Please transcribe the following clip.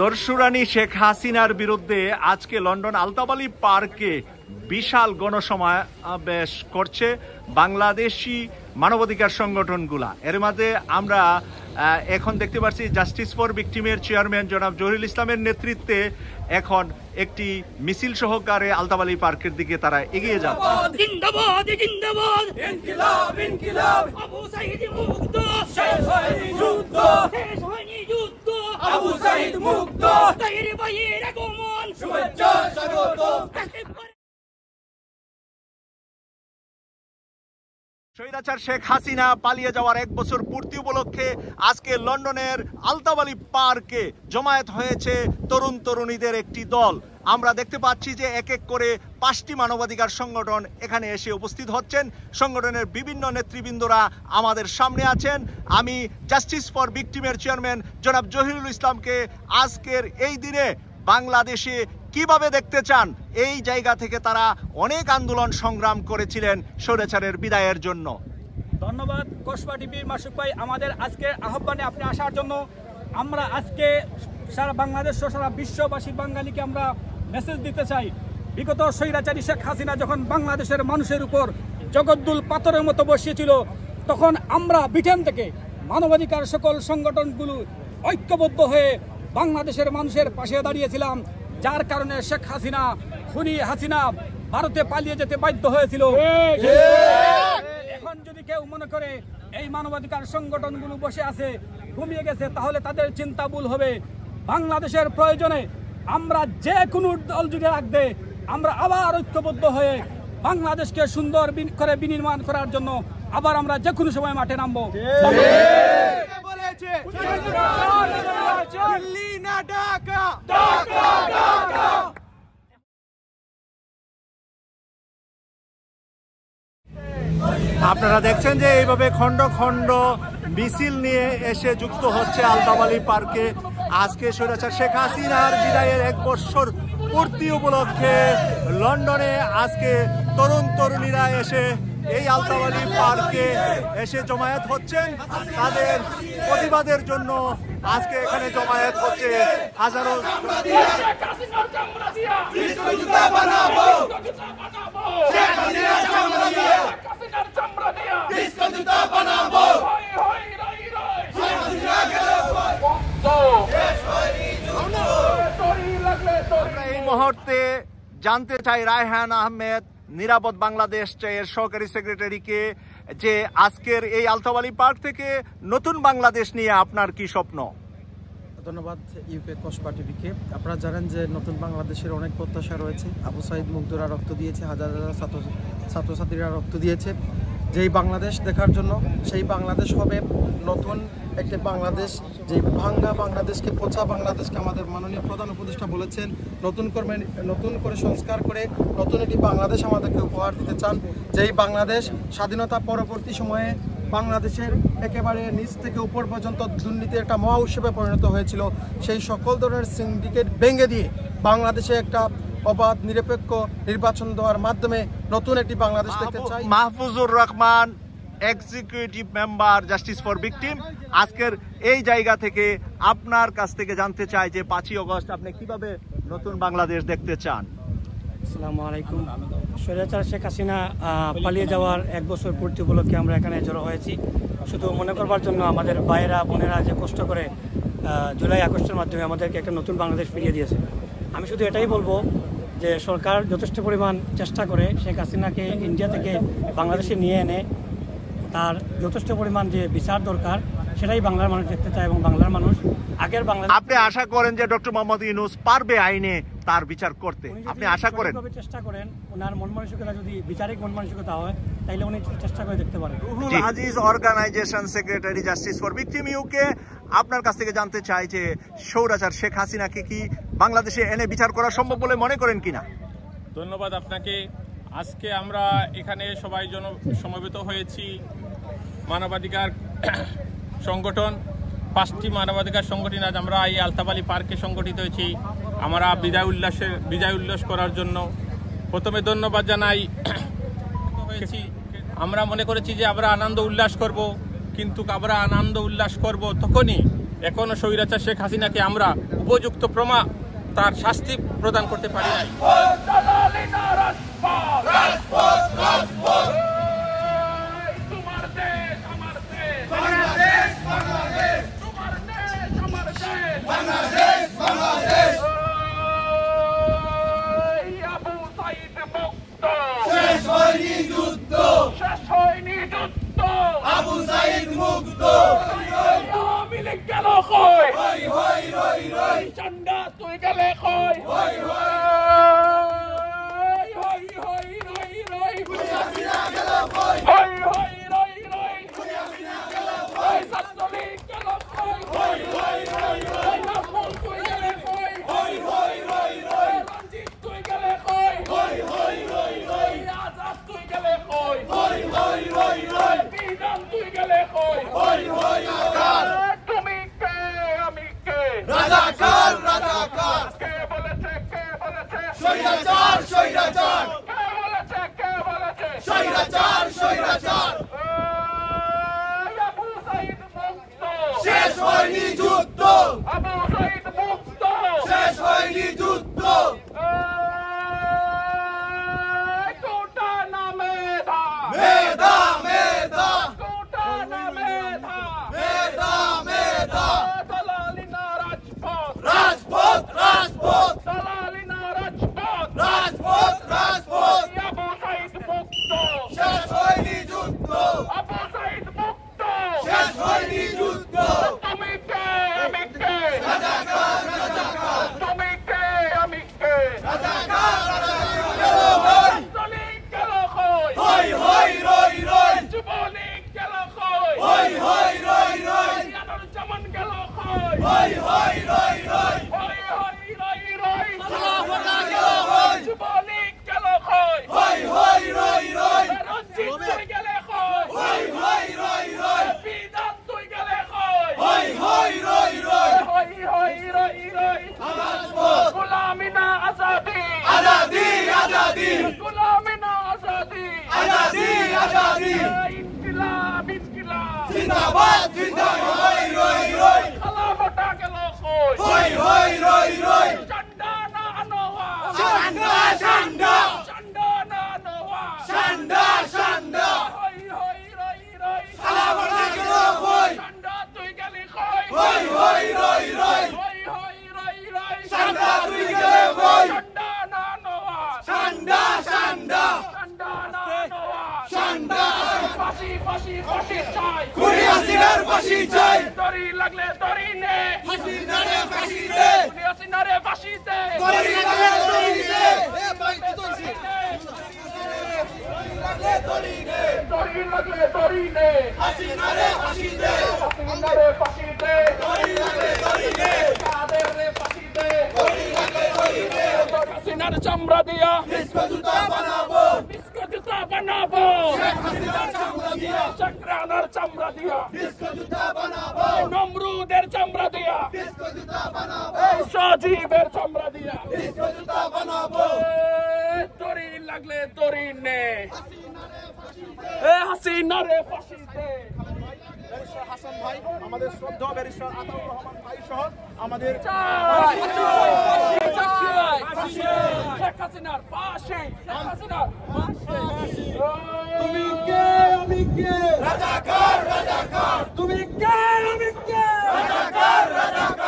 দর্শুরানী শেখ হাসিনার বিরুদ্ধে আজকে লন্ডন আলতাবালি পার্কে বিশাল গণসমাবেশ করছে বাংলাদেশি মানবাধিকার সংগঠনগুলা। এর মাঝে আমরা এখন দেখতে পাচ্ছি জাস্টিস ফর ভিকটিমের চেয়ারম্যান জনাব জহিরুল ইসলামের নেতৃত্বে এখন একটি মিছিল সহকারে আলতাবালি পার্কের দিকে তারা এগিয়ে যাচ্ছে। জিন্দাবাদ জিন্দাবাদ, ইনকিলাব ইনকিলাব, আবু সাঈদ মুক্ত, শেষ হয়নি যুদ্ধ, শেষ হয়নি যুদ্ধ, আবু সাঈদ মুক্ত, তাহির ভাইয়ের আগমন, শুভেচ্ছা স্বাগত। স্বৈরাচার শেখ হাসিনা পালিয়ে যাওয়ার 1 বছর পূর্তি উপলক্ষে আজকে লন্ডনের আলতাবালি পার্কে জমায়েত হয়েছে তরুণ তরুণীদের একটি দল। আমরা দেখতে পাচ্ছি যে এক এক করে 5টি মানবাধিকার সংগঠন এখানে এসে উপস্থিত হচ্ছেন। সংগঠনের বিভিন্ন নেতৃবৃন্দরা আমাদের সামনে আছেন। আমি জাস্টিস ফর ভিকটিমের চেয়ারম্যান জনাব জহিরুল ইসলামকে আজকের এই দিনে বাংলাদেশে কিভাবে দেখতে চান, এই জায়গা থেকে তারা অনেক আন্দোলন সংগ্রাম করেছিলেন স্বৈরাচারের বিদায়ের জন্য। ধন্যবাদ কসবা টিভির মাসুক ভাই, আমাদের আজকের আহ্বানে আপনি আসার জন্য। আমরা আজকে সারা বাংলাদেশ ও সারা বিশ্ববাসীর বাঙালিকে আমরা মেসেজ দিতে চাই, বিগত স্বৈরাচারী শেখ হাসিনা যখন বাংলাদেশের মানুষের উপর জগদ্দুল পাথরের মতো বসিয়েছিল, তখন আমরা ব্রিটেন থেকে মানবাধিকার সকল সংগঠনগুলো ঐক্যবদ্ধ হয়ে বাংলাদেশের মানুষের পাশে দাঁড়িয়েছিলাম, যার কারণে শেখ হাসিনা খুনি হাসিনা ভারতে পালিয়ে যেতে বাধ্য হয়েছিল। এখন যদি কেউ মনে করে এই মানবাধিকার সংগঠনগুলো বসে আছে, ঘুমিয়ে গেছে, তাহলে তাদের চিন্তা ভুল হবে। বাংলাদেশের প্রয়োজনে আমরা যে কোনো দল জুড়ে রাখবে, আমরা আবার ঐক্যবদ্ধ হয়ে বাংলাদেশকে সুন্দর করে বিনির্মাণ করার জন্য আবার আমরা যে কোনো সময় মাঠে নামবো। আপনারা দেখছেন যে এইভাবে খণ্ড খণ্ড মিছিল নিয়ে এসে যুক্ত হচ্ছে আলতাবালি পার্কে। আজকে স্বৈরাচার শেখ হাসিনার বিদায়ের 1 বছর পূর্তি উপলক্ষে লন্ডনে আজকে তরুণ তরুণীরা এসে এই আলতাবালি পার্কে এসে জমায়েত হচ্ছেন। তাদের প্রতিবাদের জন্য আজকে এখানে জমায়েত হচ্ছে হাজারো। এই মুহূর্তে জানতে চাই রায়হান আহমেদ, নিরাপদ বাংলাদেশ এর সহকারী সেক্রেটারিকে, যে আজকের এই আলতাবালি পার্ক থেকে নতুন বাংলাদেশ নিয়ে আপনার কি স্বপ্ন? ধন্যবাদ ইউকে কসবা টিভিকে। আপনারা জানেন যে নতুন বাংলাদেশের অনেক প্রত্যাশা রয়েছে। আবু সাঈদ মুগ্ধরা রক্ত দিয়েছে, হাজার হাজার ছাত্রছাত্রীরা রক্ত দিয়েছে যেই বাংলাদেশ দেখার জন্য। সেই বাংলাদেশ হবে নতুন একটি বাংলাদেশ, যে ভাঙ্গা বাংলাদেশকে, পচা বাংলাদেশকে আমাদের মাননীয় প্রধান উপদেষ্টা বলেছেন নতুন করে সংস্কার করে নতুন একটি বাংলাদেশ আমাদেরকে উপহার দিতে চান। যেই বাংলাদেশ স্বাধীনতা পরবর্তী সময়ে বাংলাদেশের একেবারে নিচ থেকে উপর পর্যন্ত দুর্নীতির একটা মহা উৎসবে পরিণত হয়েছিল, সেই সকল ধরনের সিন্ডিকেট ভেঙে দিয়ে বাংলাদেশে একটা অবাধ নিরপেক্ষ নির্বাচন দেওয়ার মাধ্যমে নতুন একটি বাংলাদেশ দেখতে চাই। Mahfuzur Rahman, executive member justice for victim, আজকের এই জায়গা থেকে আপনার কাছ থেকে জানতে চাই যে 5ই আগস্ট আপনি কিভাবে নতুন বাংলাদেশ দেখতে চান? আসসালামু আলাইকুম। স্বৈরাচার শেখ হাসিনা পালিয়ে যাওয়ার 1 বছর পূর্তি উপলক্ষে আমরা এখানে জড়ো হয়েছি শুধু মনে করবার জন্য আমাদের ভাইয়েরা বোনেরা যে কষ্ট করে জুলাই আগস্টের মাধ্যমে আমাদেরকে একটা নতুন বাংলাদেশ ফিরিয়ে দিয়েছে। আমি শুধু এটাই বলবো যে সরকার যথেষ্ট পরিমাণ চেষ্টা করে শেখ হাসিনাকে ইন্ডিয়া থেকে বাংলাদেশে নিয়ে এনে তার যথেষ্ট পরিমাণ যে বিচার দরকার সেটাই বাংলার মানুষ দেখতে চায়, এবং বাংলার মানুষ আগের বাংলা। আপনি আশা করেন যে ডক্টর মোহাম্মদ ইউনূস পারবে আইনে তার বিচার করতে? আপনি আশা করেন? চেষ্টা করেন, ওনার মন মানসিকতা যদি বিচারিক মন মানসিকতা হয় তাহলে উনি চেষ্টা করে দেখতে পারেন। Ruhul Aziz, organisation secretary justice for victim UK, আপনার কাছ থেকে জানতে চাই যে স্বৈরাচার শেখ হাসিনাকে কি বাংলাদেশে এনে বিচার করা সম্ভব বলে মনে করেন কিনা? ধন্যবাদ আপনাকে। আজকে আমরা এখানে সবাই সমবেত হয়েছি মানবাধিকার সংগঠন, 5টি মানবাধিকার সংগঠন আজ আমরা এই আলতাবালি পার্কে সংগঠিত হয়েছি। আমরা বিজয় উল্লাস করার জন্য প্রথমে ধন্যবাদ জানাই হয়েছি। আমরা মনে করেছি যে আমরা আনন্দ উল্লাস করব, কিন্তু আমরা আনন্দ উল্লাস করব তখনই এখনো স্বৈরাচার শেখ হাসিনাকে আমরা উপযুক্ত তার শাস্তি প্রদান করতে পারি নাই। আবু সাইদ মুক্ত, আওয়ামী লীগ গেল কই, হই হই রই রই, চান্দা তুই গেলে কই, হই হই হই হই রই রই, হাসিনা গেল কই, হই হই রই রই, হাসিনা গেল কই, ছাত্রলীগ গেল কই, হই হই রই রই, নাজমুল তুই গেলে কই, হই হই রই রই, রঞ্জিত তুই গেলে কই, হই হই রই রই, আজাদ তুই গেলে কই, হই হই রই রই, বিধান তুই গেলে কই, হই হই রাজাকার, তুমি কে আমি কে, রাজাকার রাজাকার, কে বলেছে স্বৈরাচার স্বৈরাচার, কে বলেছে স্বৈরাচার স্বৈরাচার, আবু সাইদ মুক্ত, শেষ হয়নি যুদ্ধ, আবু সাইদ মুক্ত, শেষ হয়নি যুদ্ধ, কোটা না মেধা, মেধা মেধা, কোটা না মেধা, মেধা মেধা, দালালি না রাজপথ, রাজপথ রাজপথ, দালালি না রাজপথ, রাজপথ রাজপথ, আবু সাইদ মুক্ত, শেষ হয়নি যুদ্ধ, আবু সাইদ মুক্ত, শেষ হয়নি যুদ্ধ, তুমি কে আমি কে, রাজাকার রাজাকার, তুমি কে আমি কে, রাজাকার রাজাকার, ছাত্রলীগ গেল কই, হই হই রই রই, যুবলীগ গেল কই, হই হই রই রই, ইয়ানুজ্জামান গেল কই, হই হই রই রই, হই হই রই রই, খেলাফত গেল কই, যুবলীগ গেল কই, হই হই রই রই, রঞ্জিত তুই গেলে কই, হই হই রই রই, বিধান তুই গেলে কই, হই হই রই রই, হই হই রই রই, রাজপথ, গোলামি না আজাদি, আজাদি আজাদি, গোলামি না আজাদি, আজাদি আজাদি, ইনকিলাব ইনকিলাব, জিন্দাবাদ জিন্দাবাদ, হই রই রই, খেলাফত গেল কই, হই হই রই রই, চান্দা না আনোয়া, চান্দা চান্দা, চান্দা না আনোয়া, চান্দা চান্দা, হই হই রই রই, খেলাফত গেল কই, চান্দা তুই গেলি কই, হই হই রই রই, হই হই রই রই, চান্দা তুই গেলে কই, চান্দা না আনোয়া, চান্দা চান্দা, চান্দা না আনোয়া, চান্দা, ফাঁসি ফাঁসি ফাঁসি চাই, খুনি হাসিনার ফাঁসি চাই, দড়ি লাগলে দড়ি নে, হাসিনারে ফাঁসি দে, খুনি হাসিনারে ফাঁসি দে, দড়ি লাগলে দড়ি নে, এ ভাই কি কইছিস, দড়ি নে, দড়ি লাগলে দড়ি নে, হাসিনারে ফাঁসি দে, হাসিনারে ফাঁসি দে, দড়ি লাগলে দড়ি নে, কাদের রে ফাঁসি দে, দড়ি লাগলে দড়ি নে, হাসিনার চামড়া দিয়া বিস্কুট জুতা বানাবো, বিস্কুট জুতা বানাবো, শেখ হাসিনার চামড়া দিয়া, চক্রানার চামড়া দিয়া বিস্কুট জুতা বানাবো, নমরুদের চামড়া দিয়া বিস্কুট জুতা বানাবো, সজীবের চামড়া দিয়া বিস্কুট জুতা বানাবো, দড়ি লাগলে দড়ি নে, হাসিনারে ফাঁসি দে, ব্যারিস্টার হাসান ভাই, আমাদের শ্রদ্ধা ব্যারিস্টার আতাউর রহমান ভাই সহ আমাদের শেখ হাসিনার ফাঁসি, শেখ হাসিনার ফাঁসি, তুমি কে আমি কে, রাজাকার রাজাকার, তুমি কে আমি কে, রাজাকার রাজাকার,